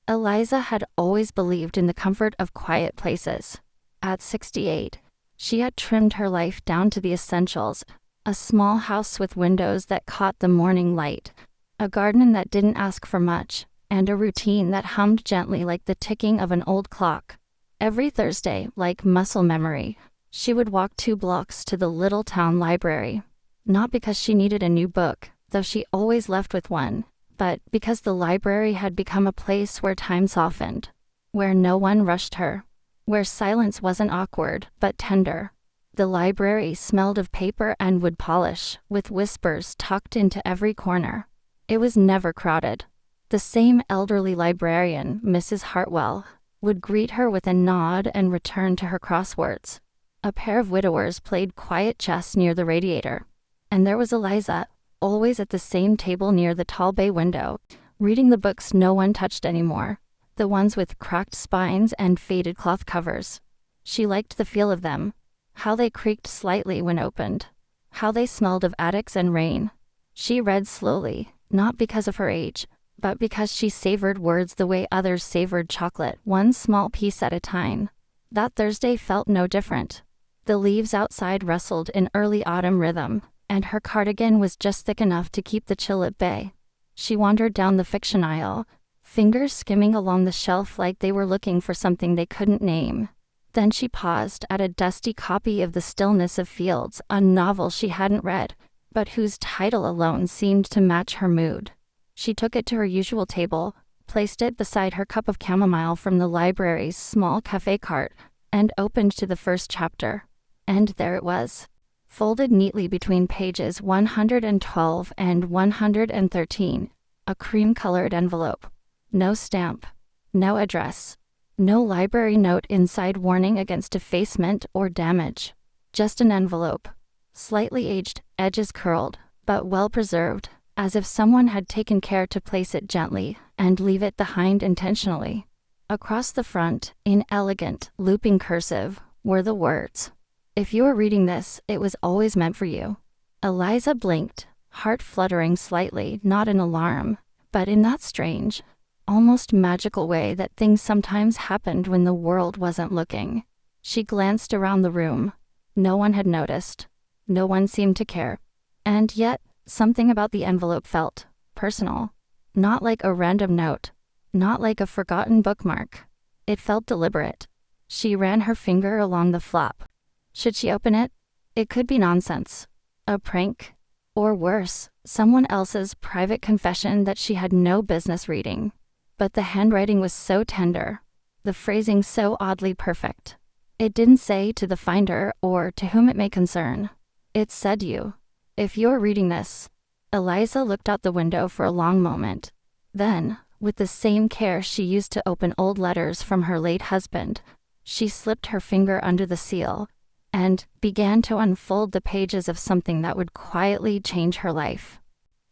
Eliza had always believed in the comfort of quiet places. At 68, she had trimmed her life down to the essentials: a small house with windows that caught the morning light, a garden that didn't ask for much, and a routine that hummed gently like the ticking of an old clock. Every Thursday, like muscle memory, she would walk 2 blocks to the little town library. Not because she needed a new book, though she always left with one, but because the library had become a place where time softened, where no one rushed her, where silence wasn't awkward but tender. The library smelled of paper and wood polish, with whispers tucked into every corner. It was never crowded. The same elderly librarian, Mrs. Hartwell, would greet her with a nod and return to her crosswords. A pair of widowers played quiet chess near the radiator. And there was Eliza, always at the same table near the tall bay window, reading the books no one touched anymore, the ones with cracked spines and faded cloth covers. She liked the feel of them, how they creaked slightly when opened, how they smelled of attics and rain. She read slowly, not because of her age, but because she savored words the way others savored chocolate, one small piece at a time. That Thursday felt no different. The leaves outside rustled in early autumn rhythm, and her cardigan was just thick enough to keep the chill at bay. She wandered down the fiction aisle, fingers skimming along the shelf like they were looking for something they couldn't name. Then she paused at a dusty copy of The Stillness of Fields, a novel she hadn't read, but whose title alone seemed to match her mood. She took it to her usual table, placed it beside her cup of chamomile from the library's small café cart, and opened to the first chapter. And there it was, folded neatly between pages 112 and 113, a cream-colored envelope. No stamp, no address, no library note inside warning against defacement or damage. Just an envelope, slightly aged, edges curled, but well-preserved, as if someone had taken care to place it gently and leave it behind intentionally. Across the front, in elegant, looping cursive, were the words, "If you are reading this, it was always meant for you." Eliza blinked, heart fluttering slightly, not in alarm, but in that strange, almost magical way that things sometimes happened when the world wasn't looking. She glanced around the room. No one had noticed. No one seemed to care. And yet, something about the envelope felt personal. Not like a random note. Not like a forgotten bookmark. It felt deliberate. She ran her finger along the flap. Should she open it? It could be nonsense. A prank. Or worse, someone else's private confession that she had no business reading. But the handwriting was so tender. The phrasing so oddly perfect. It didn't say "to the finder" or "to whom it may concern." It said "you. If you're reading this." Eliza looked out the window for a long moment. Then, with the same care she used to open old letters from her late husband, she slipped her finger under the seal and began to unfold the pages of something that would quietly change her life.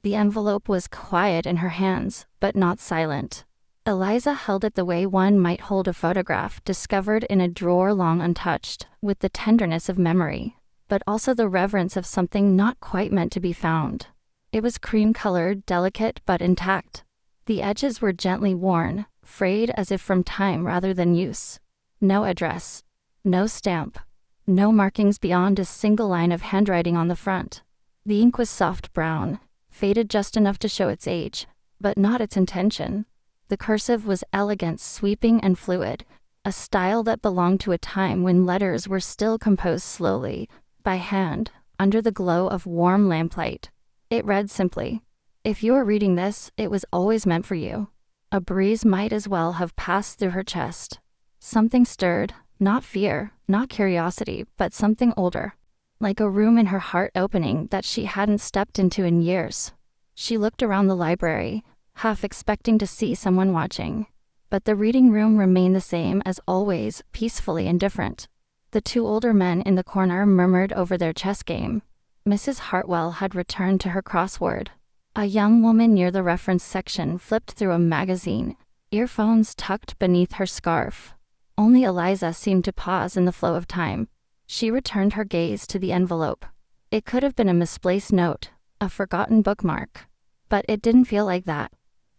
The envelope was quiet in her hands, but not silent. Eliza held it the way one might hold a photograph discovered in a drawer long untouched, with the tenderness of memory, but also the reverence of something not quite meant to be found. It was cream-colored, delicate, but intact. The edges were gently worn, frayed as if from time rather than use. No address. No stamp. No markings beyond a single line of handwriting on the front. The ink was soft brown, faded just enough to show its age, but not its intention. The cursive was elegant, sweeping, and fluid, a style that belonged to a time when letters were still composed slowly, by hand, under the glow of warm lamplight. It read simply, "If you are reading this, it was always meant for you." A breeze might as well have passed through her chest. Something stirred, not fear, not curiosity, but something older, like a room in her heart opening that she hadn't stepped into in years. She looked around the library, half expecting to see someone watching, but the reading room remained the same as always, peacefully indifferent. The 2 older men in the corner murmured over their chess game. Mrs. Hartwell had returned to her crossword. A young woman near the reference section flipped through a magazine, earphones tucked beneath her scarf. Only Eliza seemed to pause in the flow of time. She returned her gaze to the envelope. It could have been a misplaced note, a forgotten bookmark. But it didn't feel like that.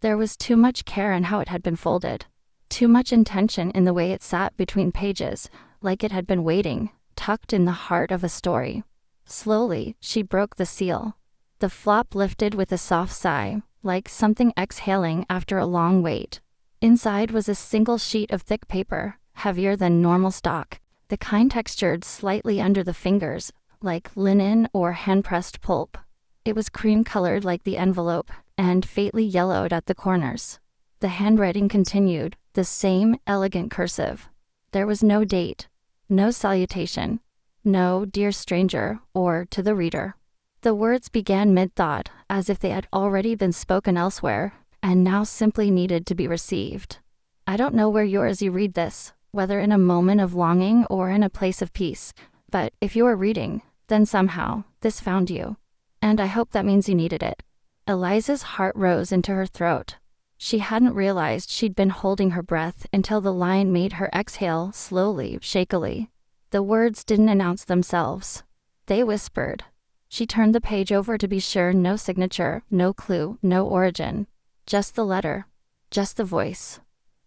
There was too much care in how it had been folded. Too much intention in the way it sat between pages, like it had been waiting, tucked in the heart of a story. Slowly, she broke the seal. The flap lifted with a soft sigh, like something exhaling after a long wait. Inside was a single sheet of thick paper, heavier than normal stock, the kind textured slightly under the fingers, like linen or hand-pressed pulp. It was cream-colored like the envelope, and faintly yellowed at the corners. The handwriting continued, the same elegant cursive. There was no date, no salutation, no "dear stranger" or "to the reader." The words began mid-thought, as if they had already been spoken elsewhere, and now simply needed to be received. I don't know where you are as you read this, whether in a moment of longing or in a place of peace, but if you are reading, then somehow, this found you. And I hope that means you needed it. Eliza's heart rose into her throat. She hadn't realized she'd been holding her breath until the line made her exhale slowly, shakily. The words didn't announce themselves. They whispered. She turned the page over to be sure, no signature, no clue, no origin. Just the letter. Just the voice.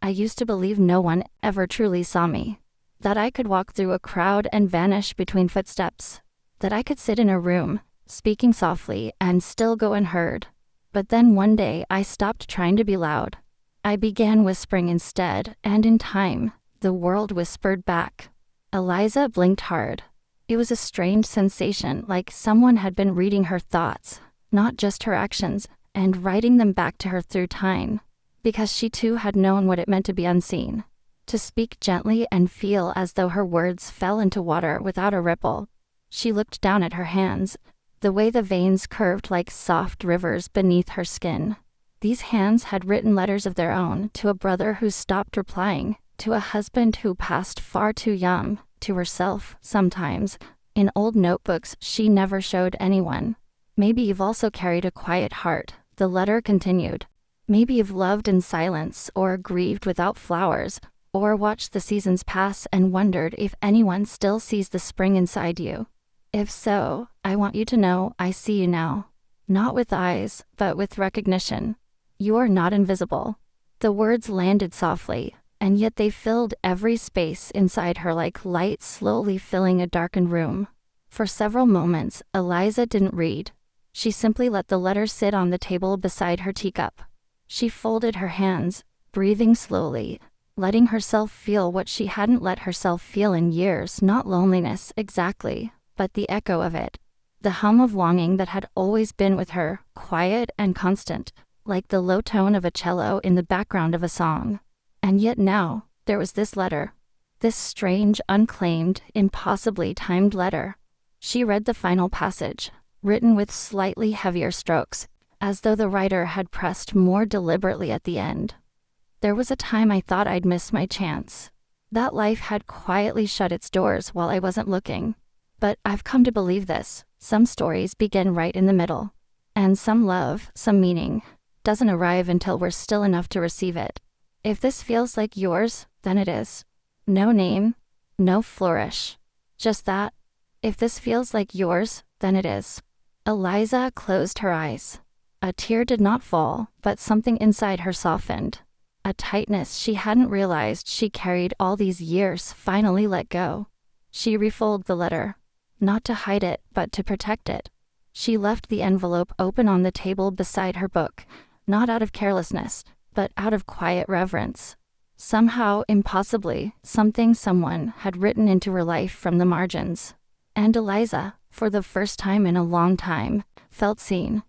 I used to believe no one ever truly saw me. That I could walk through a crowd and vanish between footsteps. That I could sit in a room, speaking softly, and still go unheard. But then one day I stopped trying to be loud. I began whispering instead, and in time, the world whispered back. Eliza blinked hard. It was a strange sensation, like someone had been reading her thoughts, not just her actions, and writing them back to her through time. Because she too had known what it meant to be unseen. To speak gently and feel as though her words fell into water without a ripple. She looked down at her hands, the way the veins curved like soft rivers beneath her skin. These hands had written letters of their own, to a brother who stopped replying, to a husband who passed far too young, to herself, sometimes, in old notebooks she never showed anyone. Maybe you've also carried a quiet heart, the letter continued. Maybe you've loved in silence, or grieved without flowers, or watched the seasons pass and wondered if anyone still sees the spring inside you. If so, I want you to know I see you now. Not with eyes, but with recognition. You're not invisible. The words landed softly, and yet they filled every space inside her like light slowly filling a darkened room. For several moments, Eliza didn't read. She simply let the letter sit on the table beside her teacup. She folded her hands, breathing slowly, letting herself feel what she hadn't let herself feel in years, not loneliness exactly, but the echo of it. The hum of longing that had always been with her, quiet and constant, like the low tone of a cello in the background of a song. And yet now, there was this letter. This strange, unclaimed, impossibly timed letter. She read the final passage, written with slightly heavier strokes, as though the writer had pressed more deliberately at the end. There was a time I thought I'd missed my chance. That life had quietly shut its doors while I wasn't looking. But I've come to believe this. Some stories begin right in the middle. And some love, some meaning, doesn't arrive until we're still enough to receive it. If this feels like yours, then it is. No name, no flourish. Just that. If this feels like yours, then it is. Eliza closed her eyes. A tear did not fall, but something inside her softened. A tightness she hadn't realized she carried all these years finally let go. She refolded the letter. Not to hide it, but to protect it. She left the envelope open on the table beside her book, not out of carelessness, but out of quiet reverence. Somehow, impossibly, something someone had written into her life from the margins. And Eliza, for the first time in a long time, felt seen.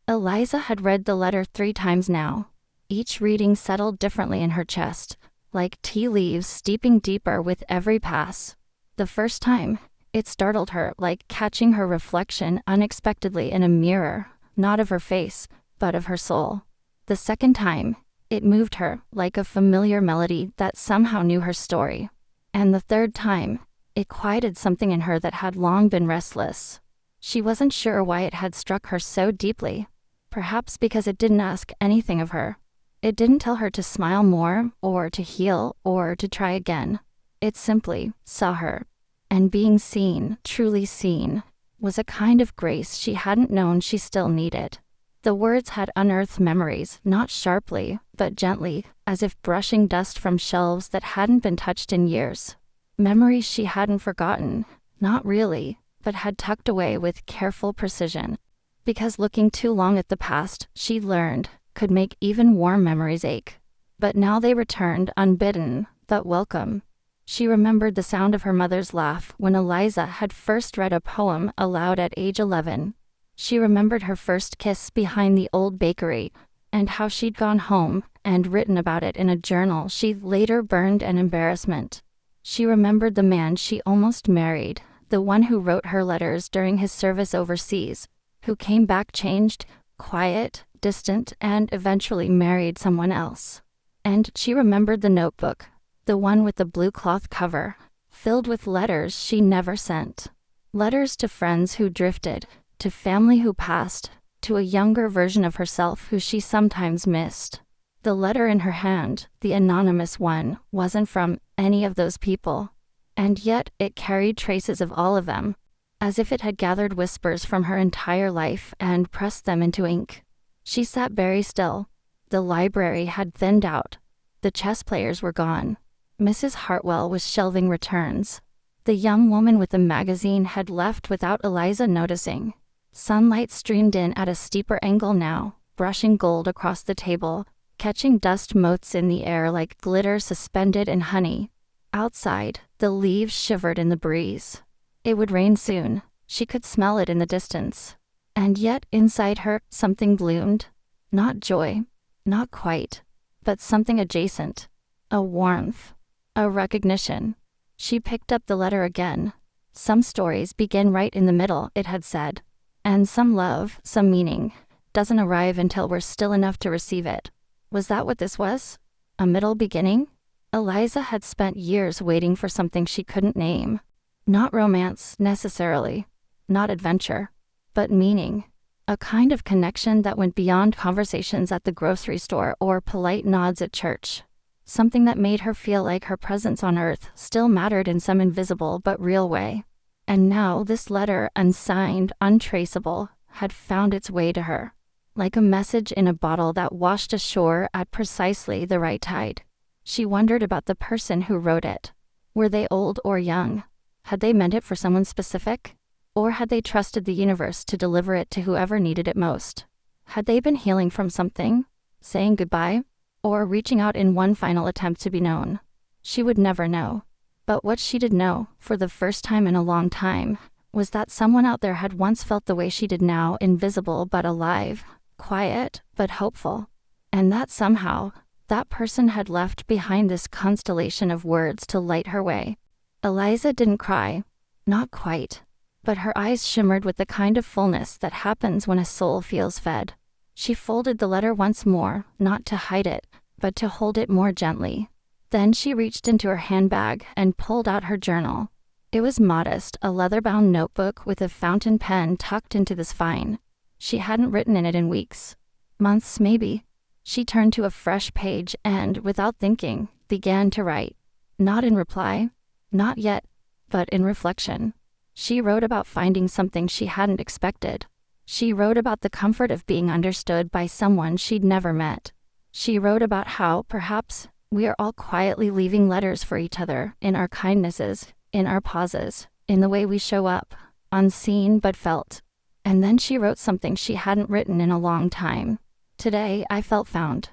Eliza had read the letter 3 times now. Each reading settled differently in her chest, like tea leaves steeping deeper with every pass. The first time, it startled her, like catching her reflection unexpectedly in a mirror, not of her face, but of her soul. The second time, it moved her, like a familiar melody that somehow knew her story. And the third time, it quieted something in her that had long been restless. She wasn't sure why it had struck her so deeply. Perhaps because it didn't ask anything of her. It didn't tell her to smile more, or to heal, or to try again. It simply saw her. And being seen, truly seen, was a kind of grace she hadn't known she still needed. The words had unearthed memories, not sharply, but gently, as if brushing dust from shelves that hadn't been touched in years. Memories she hadn't forgotten, not really, but had tucked away with careful precision. Because looking too long at the past, she'd learned, could make even warm memories ache. But now they returned, unbidden, but welcome. She remembered the sound of her mother's laugh when Eliza had first read a poem aloud at age 11. She remembered her first kiss behind the old bakery, and how she'd gone home and written about it in a journal she later burned in embarrassment. She remembered the man she almost married, the one who wrote her letters during his service overseas, who came back changed, quiet, distant, and eventually married someone else. And she remembered the notebook, the one with the blue cloth cover, filled with letters she never sent. Letters to friends who drifted, to family who passed, to a younger version of herself who she sometimes missed. The letter in her hand, the anonymous one, wasn't from any of those people. And yet it carried traces of all of them, as if it had gathered whispers from her entire life and pressed them into ink. She sat very still. The library had thinned out. The chess players were gone. Mrs. Hartwell was shelving returns. The young woman with the magazine had left without Eliza noticing. Sunlight streamed in at a steeper angle now, brushing gold across the table, catching dust motes in the air like glitter suspended in honey. Outside, the leaves shivered in the breeze. It would rain soon. She could smell it in the distance. And yet, inside her, something bloomed. Not joy, not quite, but something adjacent. A warmth, a recognition. She picked up the letter again. Some stories begin right in the middle, it had said. And some love, some meaning, doesn't arrive until we're still enough to receive it. Was that what this was? A middle beginning? Eliza had spent years waiting for something she couldn't name. Not romance, necessarily. Not adventure. But meaning. A kind of connection that went beyond conversations at the grocery store or polite nods at church. Something that made her feel like her presence on Earth still mattered in some invisible but real way. And now this letter, unsigned, untraceable, had found its way to her. Like a message in a bottle that washed ashore at precisely the right tide. She wondered about the person who wrote it. Were they old or young? Had they meant it for someone specific? Or had they trusted the universe to deliver it to whoever needed it most? Had they been healing from something? Saying goodbye? Or reaching out in one final attempt to be known? She would never know. But what she did know, for the first time in a long time, was that someone out there had once felt the way she did now, invisible but alive, quiet but hopeful. And that somehow, that person had left behind this constellation of words to light her way. Eliza didn't cry. Not quite. But her eyes shimmered with the kind of fullness that happens when a soul feels fed. She folded the letter once more, not to hide it, but to hold it more gently. Then she reached into her handbag and pulled out her journal. It was modest, a leather-bound notebook with a fountain pen tucked into the spine. She hadn't written in it in weeks. Months, maybe. She turned to a fresh page and, without thinking, began to write. Not in reply. Not yet. But in reflection. She wrote about finding something she hadn't expected. She wrote about the comfort of being understood by someone she'd never met. She wrote about how, perhaps, we are all quietly leaving letters for each other, in our kindnesses, in our pauses, in the way we show up, unseen but felt. And then she wrote something she hadn't written in a long time. Today, I felt found.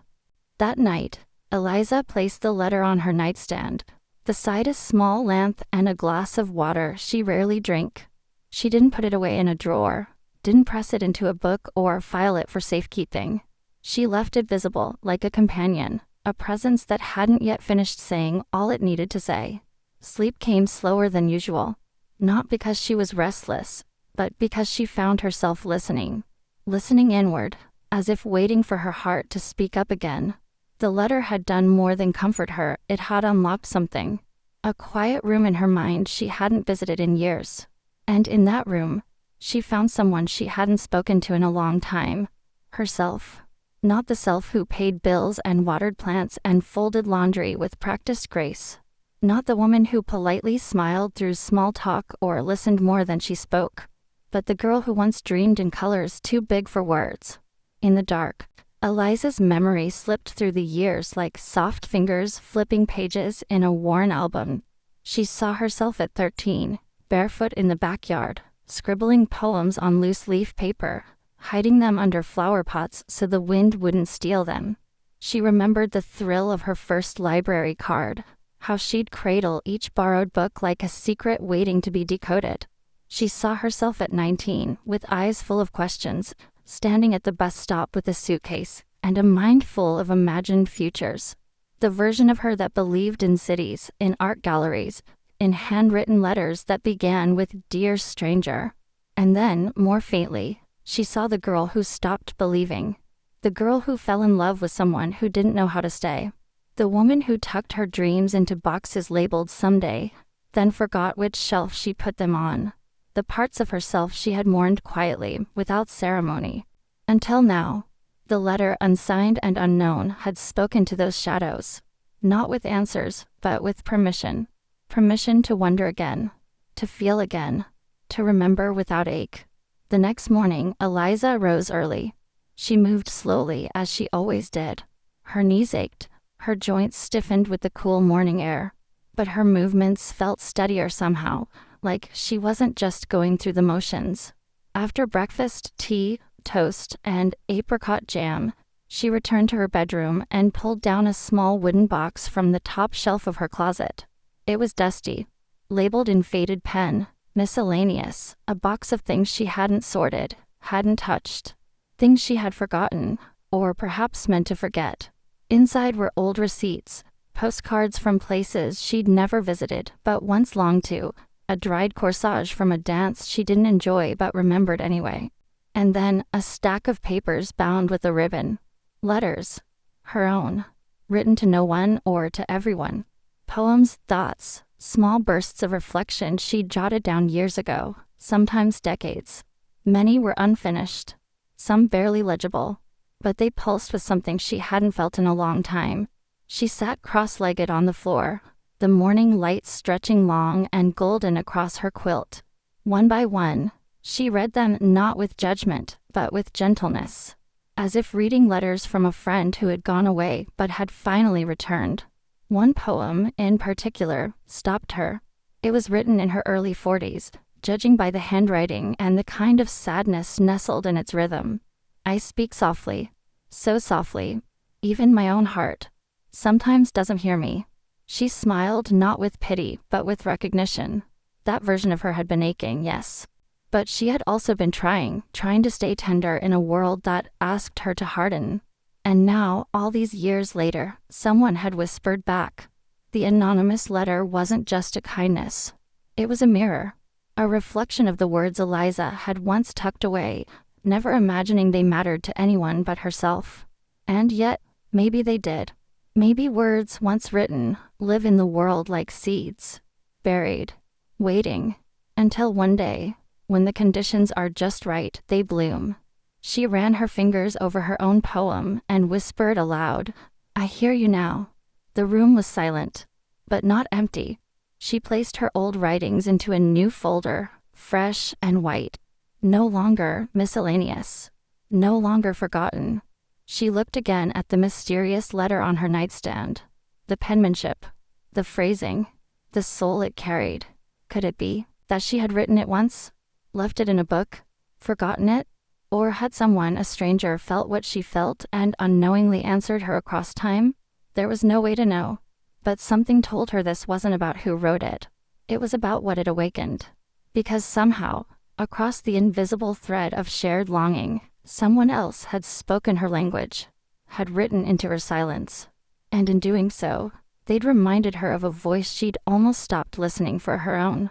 That night, Eliza placed the letter on her nightstand. Beside a small lamp and a glass of water she rarely drank. She didn't put it away in a drawer, didn't press it into a book or file it for safekeeping. She left it visible, like a companion, a presence that hadn't yet finished saying all it needed to say. Sleep came slower than usual. Not because she was restless, but because she found herself listening. Listening inward, as if waiting for her heart to speak up again. The letter had done more than comfort her, it had unlocked something. A quiet room in her mind she hadn't visited in years. And in that room, she found someone she hadn't spoken to in a long time. Herself. Not the self who paid bills and watered plants and folded laundry with practiced grace. Not the woman who politely smiled through small talk or listened more than she spoke. But the girl who once dreamed in colors too big for words. In the dark, Eliza's memory slipped through the years like soft fingers flipping pages in a worn album. She saw herself at 13, barefoot in the backyard, scribbling poems on loose-leaf paper, hiding them under flower pots so the wind wouldn't steal them. She remembered the thrill of her first library card, how she'd cradle each borrowed book like a secret waiting to be decoded. She saw herself at 19, with eyes full of questions, standing at the bus stop with a suitcase and a mind full of imagined futures. The version of her that believed in cities, in art galleries, in handwritten letters that began with "Dear Stranger." And then, more faintly, she saw the girl who stopped believing. The girl who fell in love with someone who didn't know how to stay. The woman who tucked her dreams into boxes labeled someday, then forgot which shelf she put them on. The parts of herself she had mourned quietly, without ceremony. Until now, the letter, unsigned and unknown, had spoken to those shadows. Not with answers, but with permission. Permission to wonder again, to feel again, to remember without ache. The next morning, Eliza rose early. She moved slowly, as she always did. Her knees ached, her joints stiffened with the cool morning air. But her movements felt steadier somehow, like she wasn't just going through the motions. After breakfast, tea, toast, and apricot jam, she returned to her bedroom and pulled down a small wooden box from the top shelf of her closet. It was dusty, labeled in faded pen, miscellaneous, a box of things she hadn't sorted, hadn't touched, things she had forgotten, or perhaps meant to forget. Inside were old receipts, postcards from places she'd never visited but once longed to, a dried corsage from a dance she didn't enjoy but remembered anyway. And then a stack of papers bound with a ribbon. Letters. Her own. Written to no one or to everyone. Poems, thoughts, small bursts of reflection she'd jotted down years ago, sometimes decades. Many were unfinished, some barely legible, but they pulsed with something she hadn't felt in a long time. She sat cross-legged on the floor, the morning light stretching long and golden across her quilt. One by one, she read them not with judgment, but with gentleness, as if reading letters from a friend who had gone away but had finally returned. One poem, in particular, stopped her. It was written in her early 40s, judging by the handwriting and the kind of sadness nestled in its rhythm. I speak softly, so softly, even my own heart sometimes doesn't hear me. She smiled not with pity, but with recognition. That version of her had been aching, yes. But she had also been trying to stay tender in a world that asked her to harden. And now, all these years later, someone had whispered back. The anonymous letter wasn't just a kindness. It was a mirror. A reflection of the words Eliza had once tucked away, never imagining they mattered to anyone but herself. And yet, maybe they did. Maybe words once written live in the world like seeds, buried, waiting, until one day, when the conditions are just right, they bloom. She ran her fingers over her own poem and whispered aloud, "I hear you now." The room was silent, but not empty. She placed her old writings into a new folder, fresh and white. No longer miscellaneous. No longer forgotten. She looked again at the mysterious letter on her nightstand. The penmanship, the phrasing, the soul it carried. Could it be that she had written it once, left it in a book, forgotten it? Or had someone, a stranger, felt what she felt and unknowingly answered her across time? There was no way to know. But something told her this wasn't about who wrote it. It was about what it awakened. Because somehow, across the invisible thread of shared longing, someone else had spoken her language, had written into her silence. And in doing so, they'd reminded her of a voice she'd almost stopped listening for her own.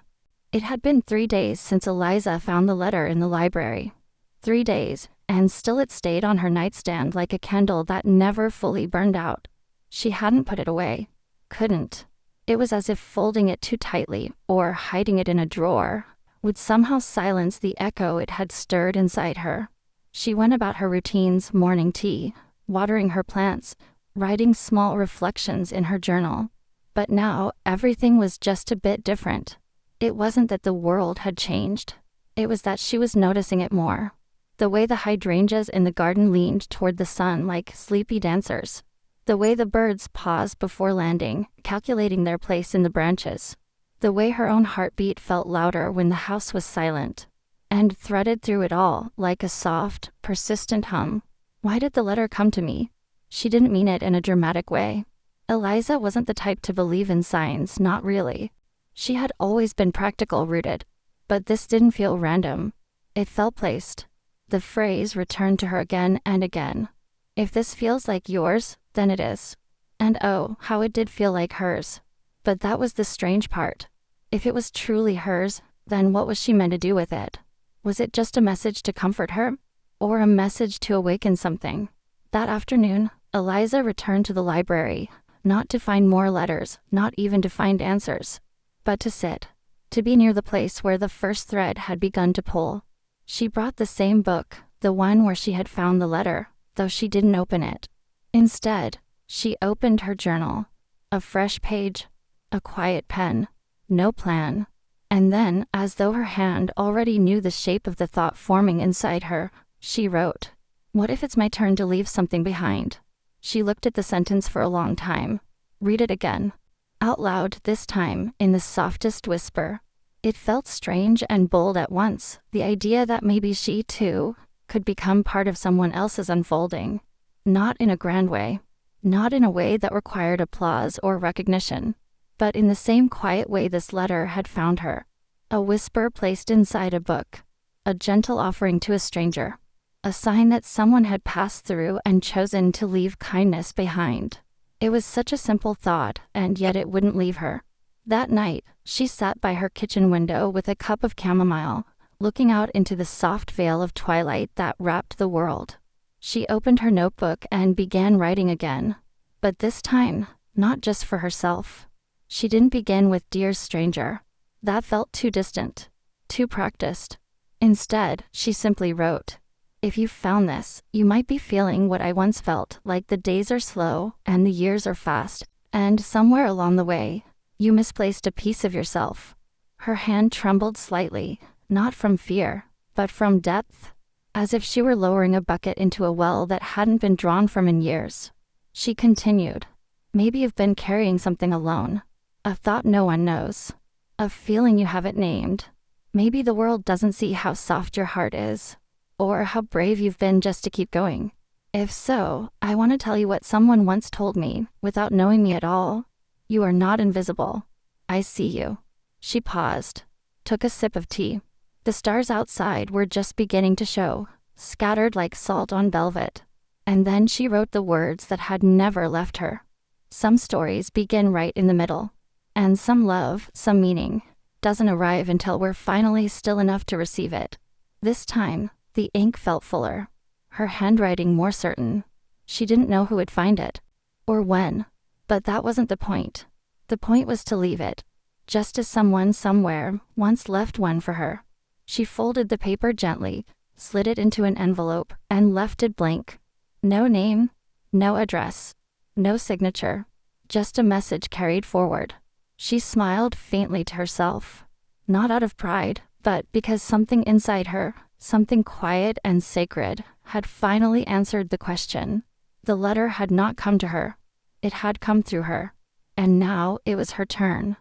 It had been 3 days since Eliza found the letter in the library. 3 days, and still it stayed on her nightstand like a candle that never fully burned out. She hadn't put it away. Couldn't. It was as if folding it too tightly, or hiding it in a drawer, would somehow silence the echo it had stirred inside her. She went about her routines, morning tea, watering her plants, writing small reflections in her journal. But now, everything was just a bit different. It wasn't that the world had changed. It was that she was noticing it more. The way the hydrangeas in the garden leaned toward the sun like sleepy dancers. The way the birds paused before landing, calculating their place in the branches. The way her own heartbeat felt louder when the house was silent. And threaded through it all, like a soft, persistent hum. Why did the letter come to me? She didn't mean it in a dramatic way. Eliza wasn't the type to believe in signs, not really. She had always been practical rooted. But this didn't feel random. It felt placed. The phrase returned to her again and again. If this feels like yours, then it is. And oh, how it did feel like hers. But that was the strange part. If it was truly hers, then what was she meant to do with it? Was it just a message to comfort her? Or a message to awaken something? That afternoon, Eliza returned to the library, not to find more letters, not even to find answers, but to sit. To be near the place where the first thread had begun to pull. She brought the same book, the one where she had found the letter, though she didn't open it. Instead, she opened her journal. A fresh page. A quiet pen. No plan. And then, as though her hand already knew the shape of the thought forming inside her, she wrote, "What if it's my turn to leave something behind?" She looked at the sentence for a long time. Read it again. Out loud this time, in the softest whisper. It felt strange and bold at once, the idea that maybe she, too, could become part of someone else's unfolding. Not in a grand way. Not in a way that required applause or recognition. But in the same quiet way this letter had found her. A whisper placed inside a book. A gentle offering to a stranger. A sign that someone had passed through and chosen to leave kindness behind. It was such a simple thought, and yet it wouldn't leave her. That night, she sat by her kitchen window with a cup of chamomile, looking out into the soft veil of twilight that wrapped the world. She opened her notebook and began writing again. But this time, not just for herself. She didn't begin with "Dear Stranger." That felt too distant, too practiced. Instead, she simply wrote, "If you found this, you might be feeling what I once felt, like the days are slow and the years are fast, and somewhere along the way, you misplaced a piece of yourself." Her hand trembled slightly, not from fear, but from depth, as if she were lowering a bucket into a well that hadn't been drawn from in years. She continued, "Maybe you've been carrying something alone. A thought no one knows. A feeling you haven't named. Maybe the world doesn't see how soft your heart is, or how brave you've been just to keep going. If so, I want to tell you what someone once told me, without knowing me at all. You are not invisible. I see you." She paused, took a sip of tea. The stars outside were just beginning to show, scattered like salt on velvet. And then she wrote the words that had never left her. Some stories begin right in the middle. And some love, some meaning, doesn't arrive until we're finally still enough to receive it. This time, the ink felt fuller. Her handwriting more certain. She didn't know who would find it. Or when. But that wasn't the point. The point was to leave it. Just as someone somewhere once left one for her. She folded the paper gently, slid it into an envelope, and left it blank. No name, no address, no signature. Just a message carried forward. She smiled faintly to herself. Not out of pride, but because something inside her, something quiet and sacred, had finally answered the question. The letter had not come to her. It had come through her. And now it was her turn.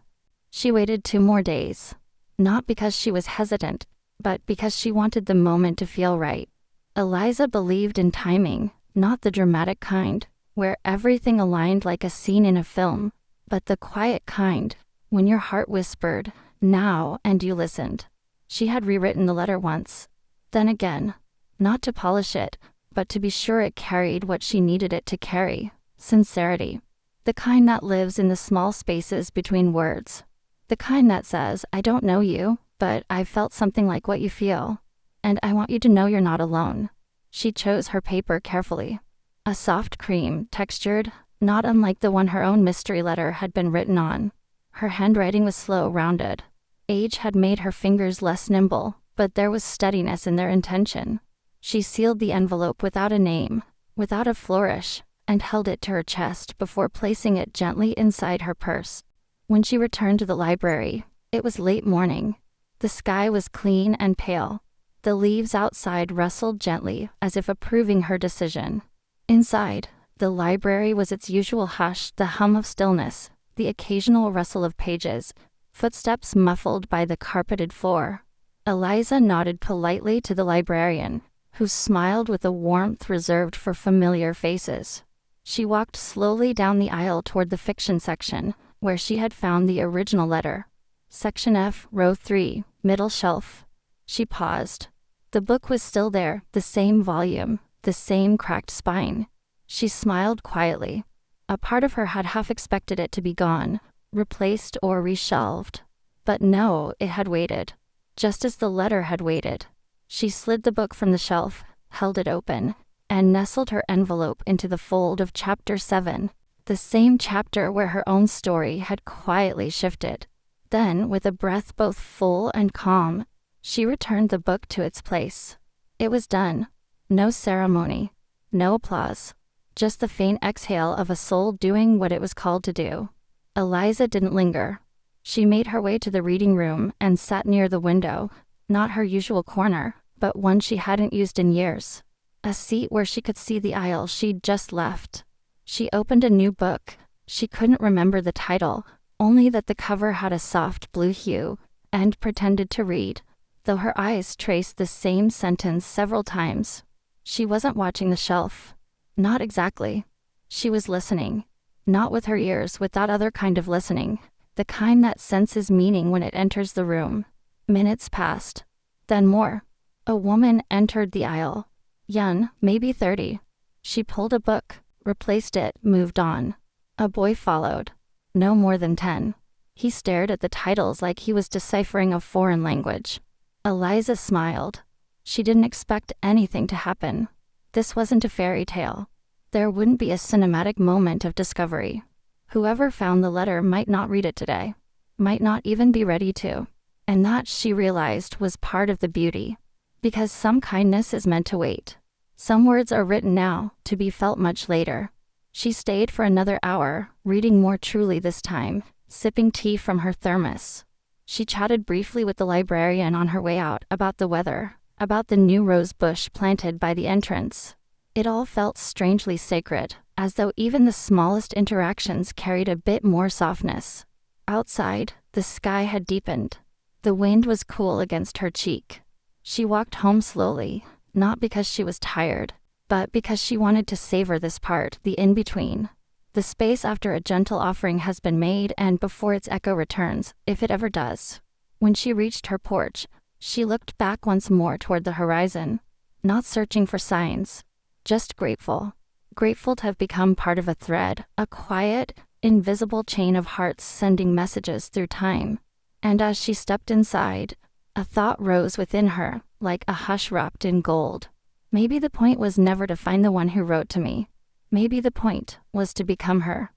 She waited 2 more days. Not because she was hesitant, but because she wanted the moment to feel right. Eliza believed in timing, not the dramatic kind, where everything aligned like a scene in a film, but the quiet kind, when your heart whispered, "Now," and you listened. She had rewritten the letter once. Then again. Not to polish it, but to be sure it carried what she needed it to carry. Sincerity. The kind that lives in the small spaces between words. The kind that says, "I don't know you, but I've felt something like what you feel. And I want you to know you're not alone." She chose her paper carefully. A soft cream, textured, not unlike the one her own mystery letter had been written on. Her handwriting was slow, rounded. Age had made her fingers less nimble, but there was steadiness in their intention. She sealed the envelope without a name, without a flourish, and held it to her chest before placing it gently inside her purse. When she returned to the library, it was late morning. The sky was clean and pale. The leaves outside rustled gently, as if approving her decision. Inside, the library was its usual hush, the hum of stillness, the occasional rustle of pages, footsteps muffled by the carpeted floor. Eliza nodded politely to the librarian, who smiled with a warmth reserved for familiar faces. She walked slowly down the aisle toward the fiction section, where she had found the original letter. Section F, row 3, middle shelf. She paused. The book was still there, the same volume, the same cracked spine. She smiled quietly. A part of her had half expected it to be gone, replaced or reshelved. But no, it had waited. Just as the letter had waited. She slid the book from the shelf, held it open, and nestled her envelope into the fold of Chapter 7, the same chapter where her own story had quietly shifted. Then, with a breath both full and calm, she returned the book to its place. It was done. No ceremony. No applause. Just the faint exhale of a soul doing what it was called to do. Eliza didn't linger. She made her way to the reading room and sat near the window, not her usual corner, but one she hadn't used in years. A seat where she could see the aisle she'd just left. She opened a new book. She couldn't remember the title, only that the cover had a soft blue hue, and pretended to read, though her eyes traced the same sentence several times. She wasn't watching the shelf. Not exactly. She was listening. Not with her ears, with that other kind of listening, the kind that senses meaning when it enters the room. Minutes passed. Then more. A woman entered the aisle. Young, maybe 30. She pulled a book, replaced it, moved on. A boy followed. No more than 10. He stared at the titles like he was deciphering a foreign language. Eliza smiled. She didn't expect anything to happen. This wasn't a fairy tale. There wouldn't be a cinematic moment of discovery. Whoever found the letter might not read it today. Might not even be ready to. And that, she realized, was part of the beauty. Because some kindness is meant to wait. Some words are written now, to be felt much later. She stayed for another hour, reading more truly this time, sipping tea from her thermos. She chatted briefly with the librarian on her way out about the weather, about the new rose bush planted by the entrance. It all felt strangely sacred, as though even the smallest interactions carried a bit more softness. Outside, the sky had deepened. The wind was cool against her cheek. She walked home slowly, not because she was tired, but because she wanted to savor this part, the in-between. The space after a gentle offering has been made and before its echo returns, if it ever does. When she reached her porch, she looked back once more toward the horizon, not searching for signs, just grateful. Grateful to have become part of a thread, a quiet, invisible chain of hearts sending messages through time. And as she stepped inside, a thought rose within her, like a hush wrapped in gold. Maybe the point was never to find the one who wrote to me. Maybe the point was to become her.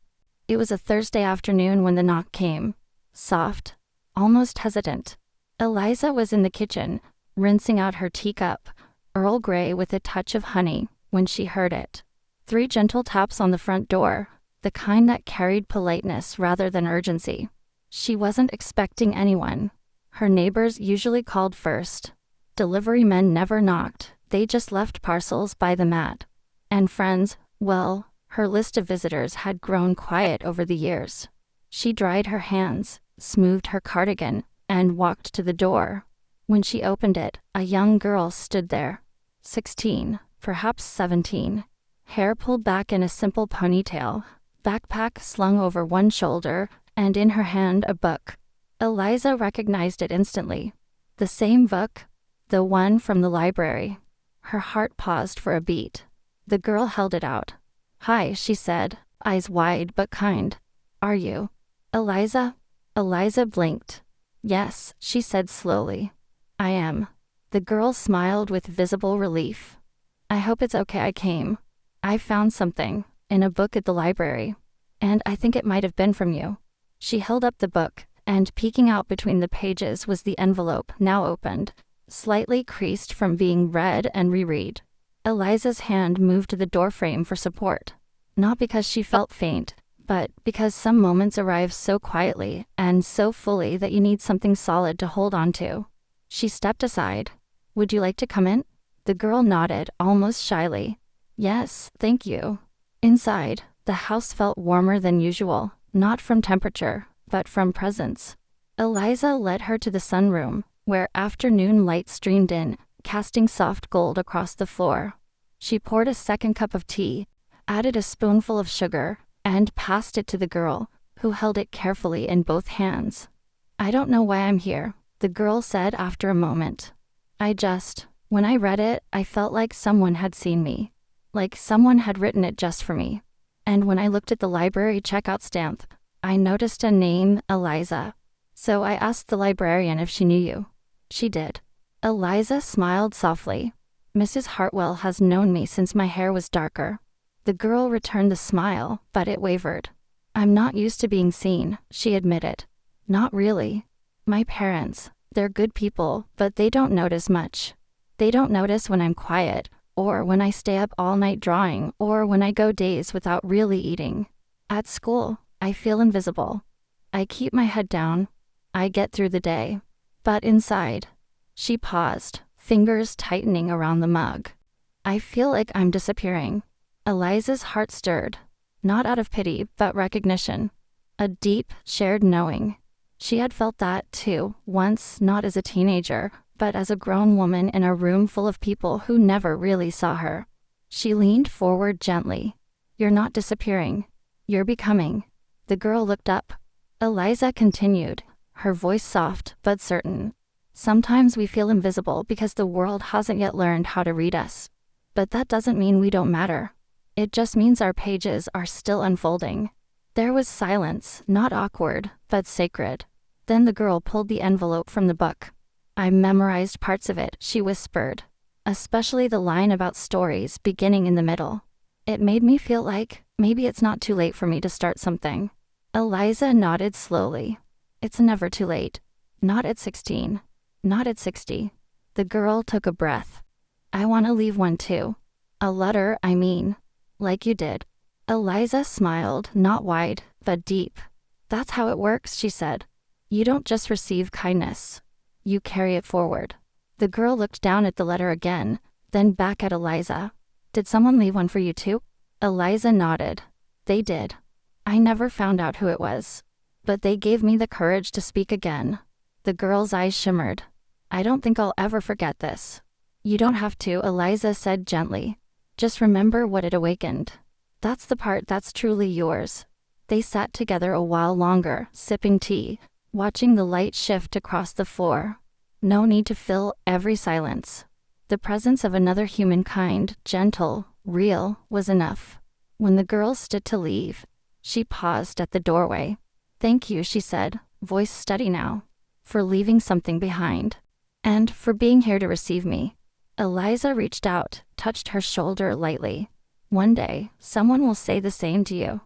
It was a Thursday afternoon when the knock came. Soft, almost hesitant. Eliza was in the kitchen, rinsing out her teacup, Earl Grey with a touch of honey, when she heard it. 3 gentle taps on the front door, the kind that carried politeness rather than urgency. She wasn't expecting anyone. Her neighbors usually called first. Delivery men never knocked, they just left parcels by the mat. And friends, well, her list of visitors had grown quiet over the years. She dried her hands, smoothed her cardigan, and walked to the door. When she opened it, a young girl stood there. 16, perhaps 17. Hair pulled back in a simple ponytail, backpack slung over one shoulder, and in her hand a book. Eliza recognized it instantly. The same book, the one from the library. Her heart paused for a beat. The girl held it out. "Hi," she said, eyes wide but kind. "Are you Eliza?" Eliza blinked. "Yes," she said slowly. "I am." The girl smiled with visible relief. "I hope it's okay I came. I found something, in a book at the library. And I think it might have been from you." She held up the book, and peeking out between the pages was the envelope, now opened, slightly creased from being read and reread. Eliza's hand moved to the doorframe for support. Not because she felt faint, but because some moments arrive so quietly and so fully that you need something solid to hold on to. She stepped aside. Would you like to come in? The girl nodded, almost shyly. Yes, thank you. Inside, the house felt warmer than usual, not from temperature, but from presence. Eliza led her to the sunroom, where afternoon light streamed in, casting soft gold across the floor. She poured a second cup of tea, added a spoonful of sugar, and passed it to the girl, who held it carefully in both hands. I don't know why I'm here, the girl said after a moment. When I read it, I felt like someone had seen me. Like someone had written it just for me. And when I looked at the library checkout stamp, I noticed a name, Eliza. So I asked the librarian if she knew you. She did. Eliza smiled softly. Mrs. Hartwell has known me since my hair was darker. The girl returned the smile, but it wavered. I'm not used to being seen, she admitted. Not really. My parents, they're good people, but they don't notice much. They don't notice when I'm quiet, or when I stay up all night drawing, or when I go days without really eating. At school, I feel invisible. I keep my head down. I get through the day. But inside, she paused, fingers tightening around the mug. I feel like I'm disappearing. Eliza's heart stirred, not out of pity, but recognition. A deep, shared knowing. She had felt that, too, once, not as a teenager, but as a grown woman in a room full of people who never really saw her. She leaned forward gently. You're not disappearing. You're becoming. The girl looked up. Eliza continued, her voice soft but certain. Sometimes we feel invisible because the world hasn't yet learned how to read us. But that doesn't mean we don't matter. It just means our pages are still unfolding. There was silence, not awkward, but sacred. Then the girl pulled the envelope from the book. I memorized parts of it, she whispered. Especially the line about stories beginning in the middle. It made me feel like, maybe it's not too late for me to start something. Eliza nodded slowly. It's never too late. Not at 16. Not at 60. The girl took a breath. I want to leave one too. A letter, I mean. Like you did. Eliza smiled, not wide, but deep. That's how it works, she said. You don't just receive kindness. You carry it forward. The girl looked down at the letter again, then back at Eliza. Did someone leave one for you too? Eliza nodded. They did. I never found out who it was. But they gave me the courage to speak again. The girl's eyes shimmered. I don't think I'll ever forget this. You don't have to, Eliza said gently. Just remember what it awakened. That's the part that's truly yours. They sat together a while longer, sipping tea, watching the light shift across the floor. No need to fill every silence. The presence of another humankind, gentle, real, was enough. When the girl stood to leave, she paused at the doorway. Thank you, she said, voice steady now, for leaving something behind. And for being here to receive me. Eliza reached out, touched her shoulder lightly. One day, someone will say the same to you.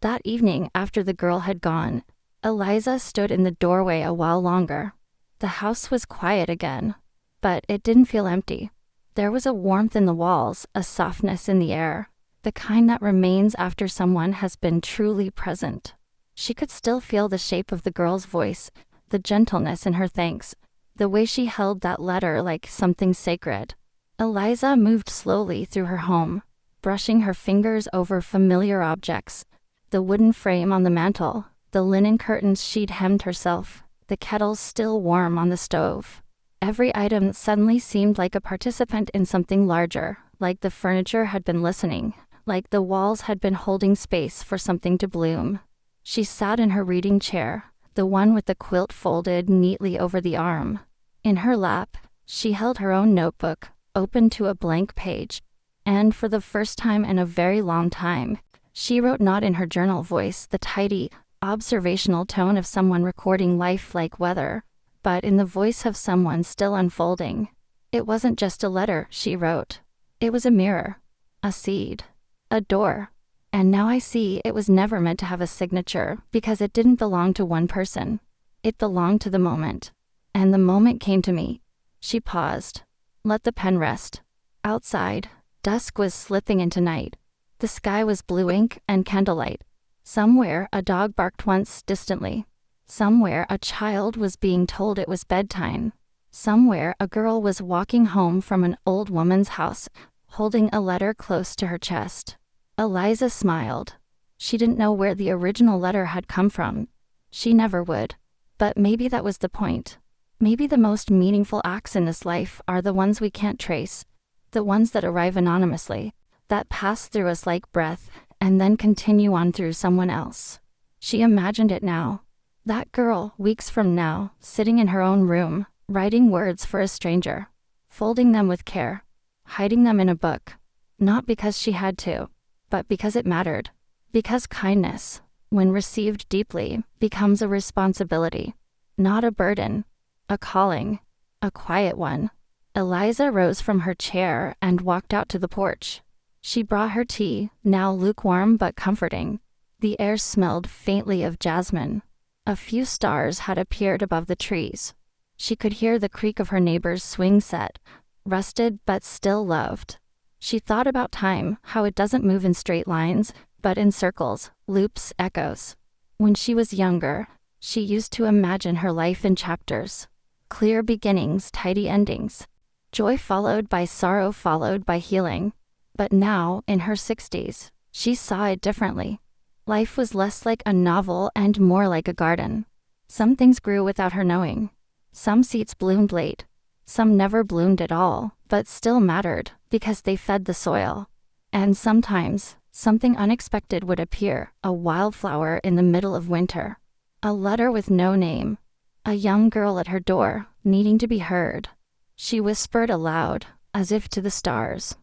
That evening, after the girl had gone, Eliza stood in the doorway a while longer. The house was quiet again, but it didn't feel empty. There was a warmth in the walls, a softness in the air, the kind that remains after someone has been truly present. She could still feel the shape of the girl's voice, the gentleness in her thanks, the way she held that letter like something sacred. Eliza moved slowly through her home, brushing her fingers over familiar objects. The wooden frame on the mantel, the linen curtains she'd hemmed herself, the kettle still warm on the stove. Every item suddenly seemed like a participant in something larger, like the furniture had been listening, like the walls had been holding space for something to bloom. She sat in her reading chair, the one with the quilt folded neatly over the arm. In her lap, she held her own notebook, open to a blank page. And for the first time in a very long time, she wrote not in her journal voice, the tidy, observational tone of someone recording life like weather, but in the voice of someone still unfolding. It wasn't just a letter, she wrote. It was a mirror, a seed, a door. And now I see it was never meant to have a signature because it didn't belong to one person. It belonged to the moment. And the moment came to me. She paused. Let the pen rest. Outside, dusk was slipping into night. The sky was blue ink and candlelight. Somewhere a dog barked once distantly. Somewhere a child was being told it was bedtime. Somewhere, a girl was walking home from an old woman's house, holding a letter close to her chest. Eliza smiled. She didn't know where the original letter had come from. She never would. But maybe that was the point. Maybe the most meaningful acts in this life are the ones we can't trace, the ones that arrive anonymously, that pass through us like breath, and then continue on through someone else. She imagined it now. That girl, weeks from now, sitting in her own room, writing words for a stranger, folding them with care, hiding them in a book, not because she had to, but because it mattered. Because kindness, when received deeply, becomes a responsibility, not a burden, a calling, a quiet one. Eliza rose from her chair and walked out to the porch. She brought her tea, now lukewarm but comforting. The air smelled faintly of jasmine. A few stars had appeared above the trees. She could hear the creak of her neighbor's swing set, rusted but still loved. She thought about time, how it doesn't move in straight lines, but in circles, loops, echoes. When she was younger, she used to imagine her life in chapters. Clear beginnings, tidy endings. Joy followed by sorrow, followed by healing. But now, in her 60s, she saw it differently. Life was less like a novel and more like a garden. Some things grew without her knowing. Some seeds bloomed late. Some never bloomed at all, but still mattered, because they fed the soil. And sometimes, something unexpected would appear, a wildflower in the middle of winter. A letter with no name. A young girl at her door, needing to be heard. She whispered aloud, as if to the stars.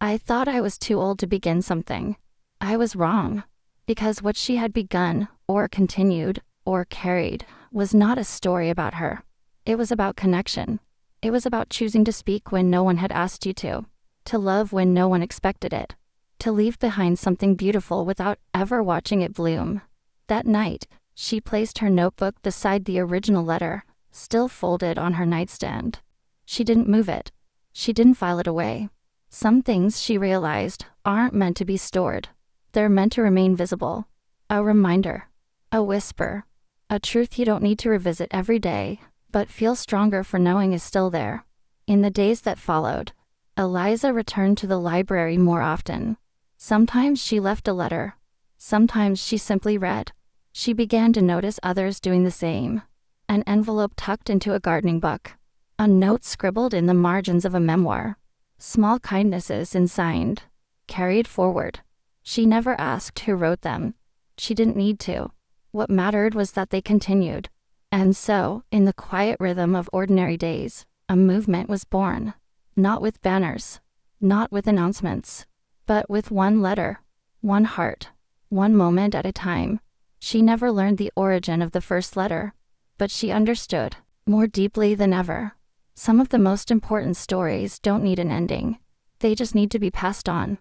I thought I was too old to begin something. I was wrong. Because what she had begun, or continued, or carried, was not a story about her. It was about connection. It was about choosing to speak when no one had asked you to love when no one expected it, to leave behind something beautiful without ever watching it bloom. That night, she placed her notebook beside the original letter, still folded on her nightstand. She didn't move it. She didn't file it away. Some things, she realized, aren't meant to be stored. They're meant to remain visible. A reminder. A whisper. A truth you don't need to revisit every day, but feel stronger for knowing is still there. In the days that followed, Eliza returned to the library more often. Sometimes she left a letter. Sometimes she simply read. She began to notice others doing the same. An envelope tucked into a gardening book. A note scribbled in the margins of a memoir. Small kindnesses unsigned. Carried forward. She never asked who wrote them. She didn't need to. What mattered was that they continued. And so, in the quiet rhythm of ordinary days, a movement was born. Not with banners. Not with announcements. But with one letter. One heart. One moment at a time. She never learned the origin of the first letter. But she understood, more deeply than ever. Some of the most important stories don't need an ending. They just need to be passed on.